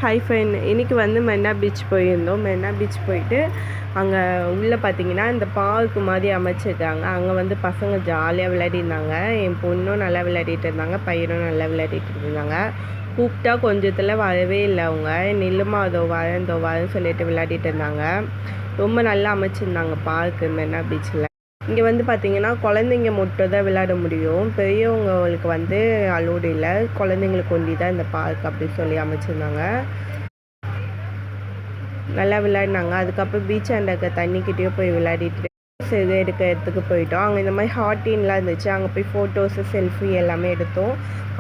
High fine இன்றைக்கி வந்து Marina beach போயிருந்தோம். மெரினா பீச் போயிட்டு அங்கே உள்ளே பார்த்தீங்கன்னா இந்த பார்க்கு மாதிரி அமைச்சிருக்காங்க. அங்கே வந்து பசங்க ஜாலியாக விளையாடிருந்தாங்க. என் பொண்ணும் நல்லா விளையாடிட்டு இருந்தாங்க, பையனும் நல்லா விளையாடிட்டு இருந்தாங்க. கூப்பிட்டா கொஞ்சத்தில் வரவே இல்லை. அவங்க நில்லுமா அதோ வரேன்னு சொல்லிட்டு விளையாடிட்டு இருந்தாங்க. ரொம்ப நல்லா அமைச்சிருந்தாங்க பார்க்கு மெரினா பீச்சில். இங்கே வந்து பார்த்திங்கன்னா குழந்தைங்க மட்டும் தான் விளையாட முடியும், பெரியவங்களுக்கு வந்து அலோடு இல்லை. குழந்தைங்களுக்கு ஒண்டி தான் இந்த பார்க் அப்படின்னு சொல்லி அமைச்சிருந்தாங்க. நல்லா விளையாடினாங்க. அதுக்கப்புறம் பீச் அண்டக்க தண்ணிக்கிட்டேயோ போய் விளையாடிட்டு இது எடுக்கிறதுக்கு போயிட்டோம். அங்கே இந்த மாதிரி ஹாட்டின்லாம் இருந்துச்சு. அங்கே போய் ஃபோட்டோஸு செல்ஃபி எல்லாமே எடுத்தோம்.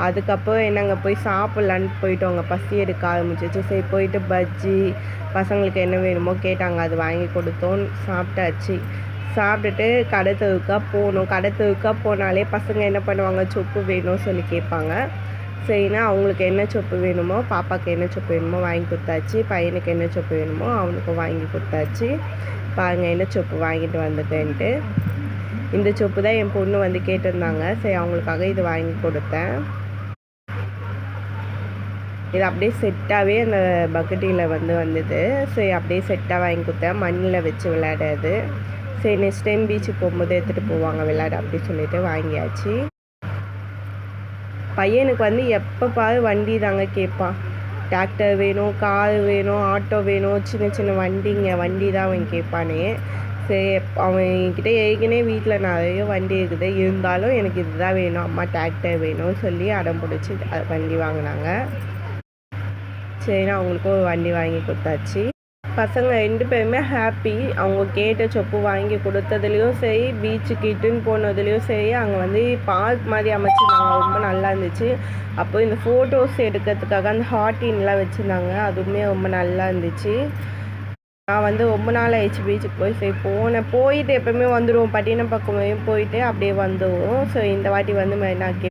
அதுக்கப்புறம் அங்கே போய் சாப்பிட்லான்னு போயிட்டோம். அங்கே பசி எடுக்க ஆரம்பிச்சிச்சு. சரி போயிட்டு பஜ்ஜி பசங்களுக்கு என்ன வேணுமோ கேட்டாங்க, அது வாங்கி கொடுத்தோம். சாப்பிட்டாச்சு. சாப்பிட்டுட்டு கடை தெருவுக்கா போனாலே பசங்க என்ன பண்ணுவாங்க, சொப்பு வேணும்னு சொல்லி கேட்பாங்க. சரின்னா அவங்களுக்கு என்ன சொப்பு வேணுமோ, பாப்பாவுக்கு என்ன சொப்பு வேணுமோ வாங்கி கொடுத்தாச்சு. பையனுக்கு என்ன சொப்பு வேணுமோ அவனுக்கும் வாங்கி கொடுத்தாச்சு. பாருங்கள் என்ன சொப்பு வாங்கிட்டு வந்துட்டேன்ட்டு. இந்த சொப்பு தான் என் பொண்ணு வந்து கேட்டிருந்தாங்க. சரி அவங்களுக்காக இது வாங்கி கொடுத்தேன். இது அப்படியே செட்டாகவே அந்த பக்கெட்டில் வந்தது. சரி அப்படியே செட்டாக வாங்கி கொடுத்தேன். மண்ணில் வச்சு விளையாடாது. சரி நெக்ஸ்ட் டைம் பீச்சுக்கு போகும்போது எடுத்துகிட்டு போவாங்க விளையாட அப்படின்னு சொல்லிட்டு வாங்கியாச்சு. பையனுக்கு வந்து எப்போ பாரு வண்டி தாங்க கேட்பான். டிராக்டர் வேணும், கார் வேணும், ஆட்டோ வேணும், சின்ன சின்ன வண்டி தான் அவன் கேட்பானே. சரி அவன்கிட்ட ஏற்கனவே வீட்டில் நிறைய வண்டி இருக்குது, இருந்தாலும் எனக்கு இதுதான் வேணும், அம்மா டிராக்டர் வேணும்னு சொல்லி அடம் பிடிச்சி வண்டி வாங்கினாங்க. சரின்னு அவங்களுக்கும் ஒரு வண்டி வாங்கி கொடுத்தாச்சு. பசங்க 2 பேருமே ஹாப்பி. அவங்க கேட்ட சொப்பு வாங்கி கொடுத்ததுலேயும் சரி, பீச்சுக்கு இட்டுன்னு போனதுலேயும் சரி, அங்கே வந்து பார்க் மாதிரி அமைச்சிருந்தாங்க. ரொம்ப நல்லா இருந்துச்சு. அப்போ இந்த ஃபோட்டோஸ் எடுக்கிறதுக்காக அந்த ஹாட்டின்லாம் வச்சுருந்தாங்க. அதுவுமே ரொம்ப நல்லா இருந்துச்சு. நான் வந்து ரொம்ப நாள் ஆயிடுச்சு பீச்சுக்கு போய். சரி போயிட்டு எப்போவுமே வந்துடுவோம், பட்டினம் பக்கமே போயிட்டு அப்படியே வந்துடுவோம். ஸோ இந்த வாட்டி வந்து மெரினாக்கே